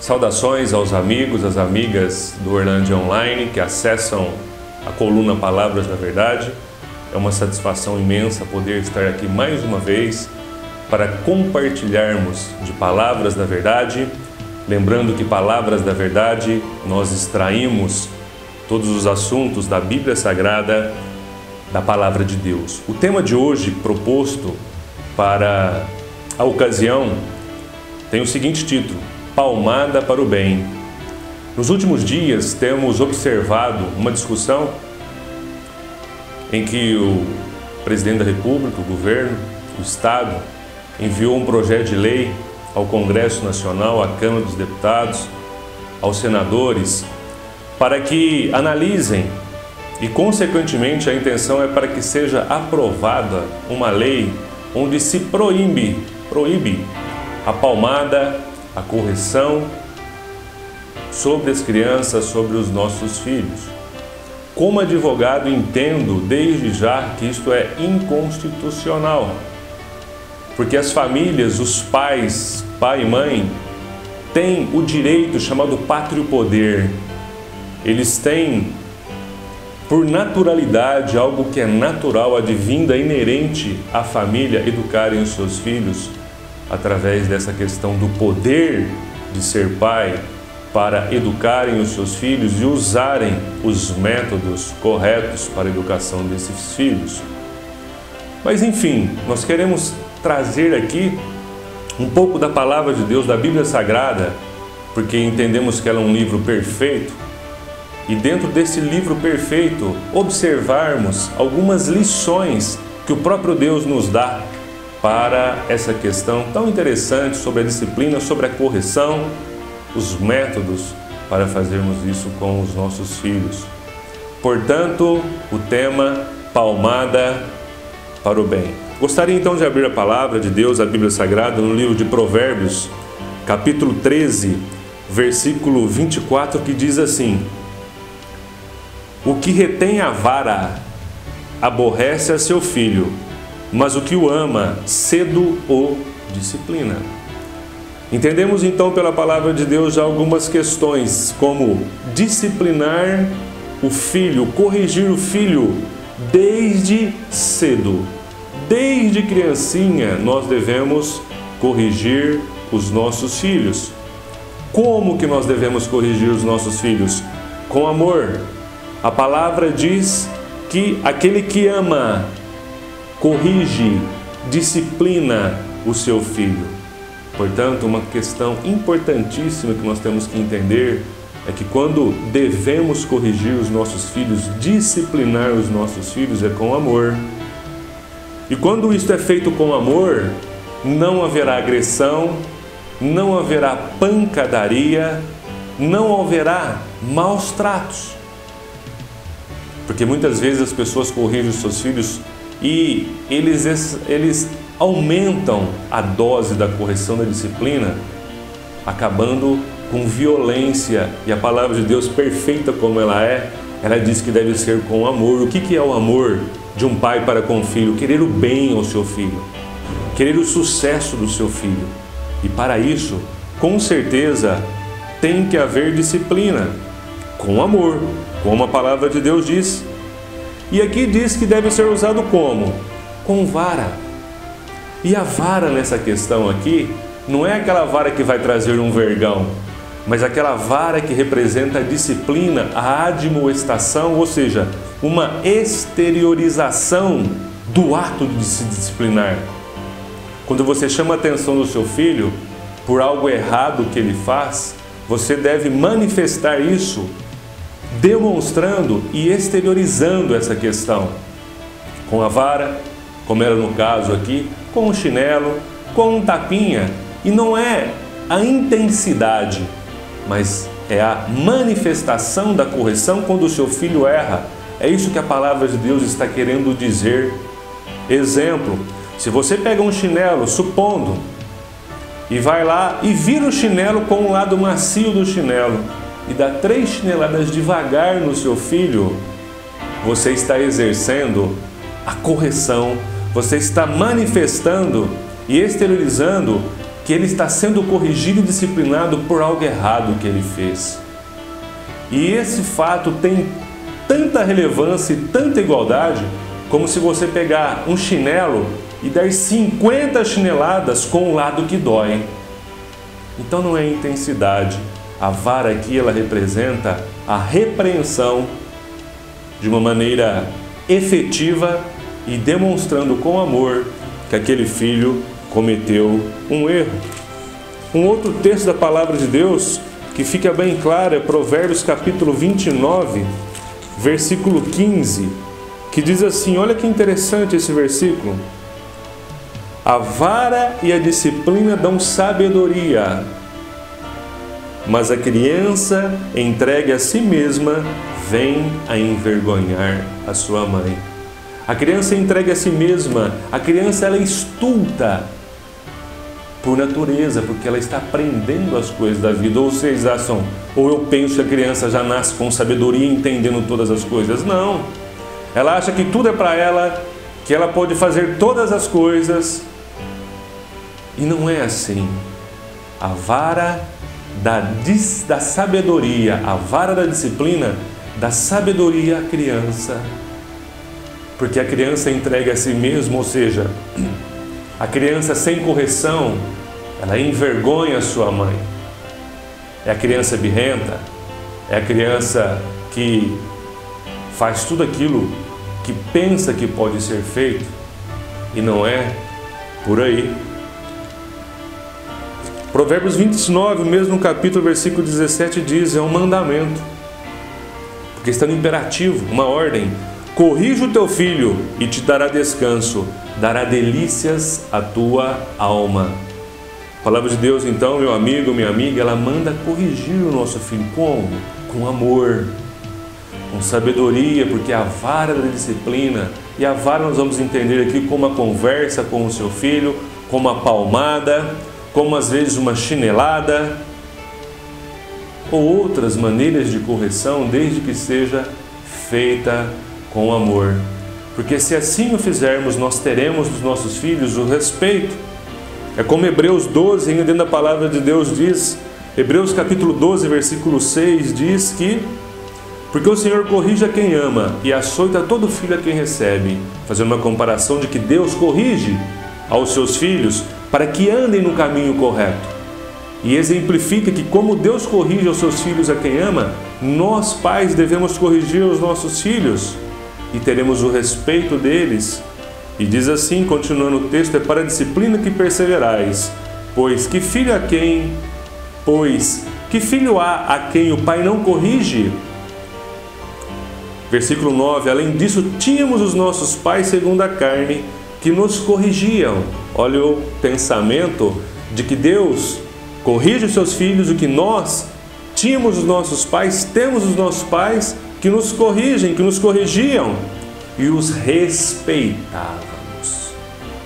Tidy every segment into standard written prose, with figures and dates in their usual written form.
Saudações aos amigos, às amigas do Orlândia Online que acessam a coluna Palavras da Verdade. É uma satisfação imensa poder estar aqui mais uma vez para compartilharmos de Palavras da Verdade. Lembrando que Palavras da Verdade nós extraímos todos os assuntos da Bíblia Sagrada, da Palavra de Deus. O tema de hoje proposto para a ocasião tem o seguinte título: Palmada para o bem. Nos últimos dias temos observado uma discussão em que o presidente da República, o governo, o Estado, enviou um projeto de lei ao Congresso Nacional, à Câmara dos Deputados, aos senadores, para que analisem e, consequentemente, a intenção é para que seja aprovada uma lei onde se proíbe a palmada, a correção sobre as crianças, sobre os nossos filhos. Como advogado, entendo desde já que isto é inconstitucional, porque as famílias, os pais, pai e mãe, têm o direito chamado pátrio poder. Eles têm, por naturalidade, algo que é natural, advinda, inerente à família, educarem os seus filhos através dessa questão do poder de ser pai, para educarem os seus filhos e usarem os métodos corretos para a educação desses filhos. Mas enfim, nós queremos trazer aqui um pouco da Palavra de Deus, da Bíblia Sagrada, porque entendemos que ela é um livro perfeito, e dentro desse livro perfeito observarmos algumas lições que o próprio Deus nos dá para essa questão tão interessante sobre a disciplina, sobre a correção, os métodos para fazermos isso com os nossos filhos. Portanto, o tema palmada para o bem. Gostaria então de abrir a Palavra de Deus, a Bíblia Sagrada, no livro de Provérbios, capítulo 13, versículo 24, que diz assim: O que retém a vara aborrece a seu filho, mas o que o ama cedo o disciplina. Entendemos então pela Palavra de Deus já algumas questões, como disciplinar o filho, corrigir o filho desde cedo. Desde criancinha nós devemos corrigir os nossos filhos. Como que nós devemos corrigir os nossos filhos? Com amor. A palavra diz que aquele que ama, corrige, disciplina o seu filho. Portanto, uma questão importantíssima que nós temos que entender é que quando devemos corrigir os nossos filhos, disciplinar os nossos filhos, é com amor. E quando isto é feito com amor, não haverá agressão, não haverá pancadaria, não haverá maus tratos. Porque muitas vezes as pessoas corrigem os seus filhos e eles aumentam a dose da correção da disciplina, acabando com violência. E a Palavra de Deus, perfeita como ela diz que deve ser com amor. O que é o amor de um pai para com o filho? Querer o bem ao seu filho, querer o sucesso do seu filho. E para isso, com certeza, tem que haver disciplina, com amor, como a Palavra de Deus diz. E aqui diz que deve ser usado como? Com vara. E a vara nessa questão aqui, não é aquela vara que vai trazer um vergão, mas aquela vara que representa a disciplina, a admoestação, ou seja, uma exteriorização do ato de se disciplinar. Quando você chama a atenção do seu filho por algo errado que ele faz, você deve manifestar isso, demonstrando e exteriorizando essa questão. Com a vara, como era no caso aqui, com um chinelo, com um tapinha. E não é a intensidade, mas é a manifestação da correção quando o seu filho erra. É isso que a Palavra de Deus está querendo dizer. Exemplo, se você pega um chinelo, supondo, e vai lá e vira o chinelo com o lado macio do chinelo e dá 3 chineladas devagar no seu filho, você está exercendo a correção, você está manifestando e exteriorizando que ele está sendo corrigido e disciplinado por algo errado que ele fez. E esse fato tem tanta relevância e tanta igualdade como se você pegar um chinelo e dar 50 chineladas com o lado que dói. Então não é intensidade. A vara aqui ela representa a repreensão de uma maneira efetiva e demonstrando com amor que aquele filho cometeu um erro. Um outro texto da palavra de Deus que fica bem claro é Provérbios capítulo 29, versículo 15, que diz assim, olha que interessante esse versículo: a vara e a disciplina dão sabedoria, mas a criança entregue a si mesma vem a envergonhar a sua mãe. A criança entregue a si mesma, a criança ela é estulta por natureza, porque ela está aprendendo as coisas da vida. Ou vocês acham, ou eu penso que a criança já nasce com sabedoria, entendendo todas as coisas? Não. Ela acha que tudo é para ela, que ela pode fazer todas as coisas. E não é assim. A vara da sabedoria, a vara da disciplina, dá sabedoria à criança. Porque a criança entrega a si mesma, ou seja, a criança sem correção, ela envergonha a sua mãe. É a criança birrenta, é a criança que faz tudo aquilo que pensa que pode ser feito e não é por aí. Provérbios 29, mesmo capítulo, versículo 17 diz, é um mandamento, porque está no imperativo, uma ordem. Corrija o teu filho e te dará descanso, dará delícias à tua alma. A palavra de Deus, então, meu amigo, minha amiga, ela manda corrigir o nosso filho. Como? Com amor, com sabedoria, porque a vara da disciplina, e a vara nós vamos entender aqui como a conversa com o seu filho, como a palmada, como às vezes uma chinelada, ou outras maneiras de correção, desde que seja feita com amor. Porque se assim o fizermos, nós teremos dos nossos filhos o respeito. É como Hebreus 12, ainda dentro da palavra de Deus diz, Hebreus capítulo 12, versículo 6, diz que porque o Senhor corrige a quem ama e açoita todo filho a quem recebe. Fazendo uma comparação de que Deus corrige aos seus filhos para que andem no caminho correto. E exemplifica que como Deus corrige aos seus filhos a quem ama, nós pais devemos corrigir os nossos filhos e teremos o respeito deles. E diz assim, continuando o texto, é para a disciplina que perseverais, pois que filho há a quem o pai não corrige? Versículo 9, além disso, tínhamos os nossos pais segundo a carne, que nos corrigiam. Olha o pensamento de que Deus corrige os seus filhos, o que nós tínhamos os nossos pais, temos os nossos pais que nos corrigem, que nos corrigiam e os respeitávamos.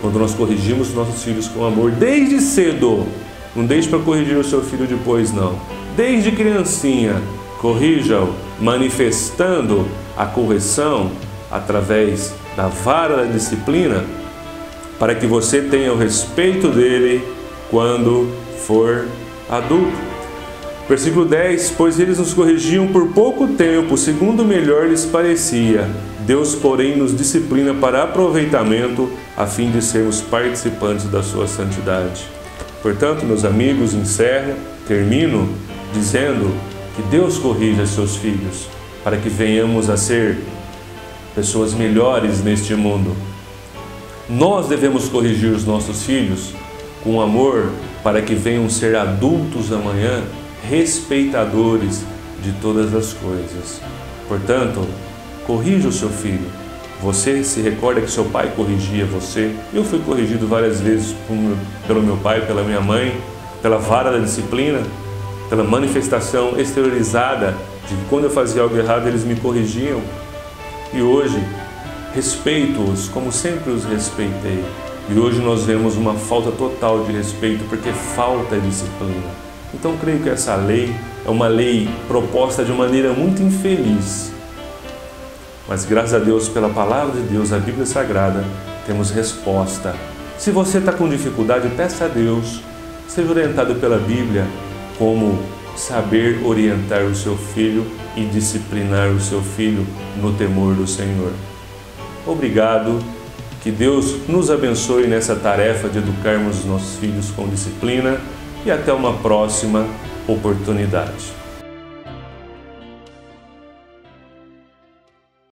Quando nós corrigimos os nossos filhos com amor, desde cedo, não deixe para corrigir o seu filho depois não, desde criancinha, corrija-o, manifestando a correção através da vara da disciplina, para que você tenha o respeito dele quando for adulto. Versículo 10, pois eles nos corrigiam por pouco tempo, segundo melhor lhes parecia. Deus, porém, nos disciplina para aproveitamento, a fim de sermos participantes da sua santidade. Portanto, meus amigos, termino dizendo que Deus corrige seus filhos, para que venhamos a ser pessoas melhores neste mundo. Nós devemos corrigir os nossos filhos com amor, para que venham ser adultos amanhã, respeitadores de todas as coisas. Portanto, corrija o seu filho. Você se recorda que seu pai corrigia você? Eu fui corrigido várias vezes pelo meu pai, pela minha mãe, pela vara da disciplina, pela manifestação exteriorizada de que quando eu fazia algo errado eles me corrigiam. E hoje respeito-os como sempre os respeitei. E hoje nós vemos uma falta total de respeito porque falta disciplina. Então creio que essa lei é uma lei proposta de maneira muito infeliz. Mas graças a Deus, pela palavra de Deus, a Bíblia Sagrada, temos resposta. Se você está com dificuldade, peça a Deus. seja orientado pela Bíblia como saber orientar o seu filho e disciplinar o seu filho no temor do Senhor. Obrigado, que Deus nos abençoe nessa tarefa de educarmos os nossos filhos com disciplina e até uma próxima oportunidade.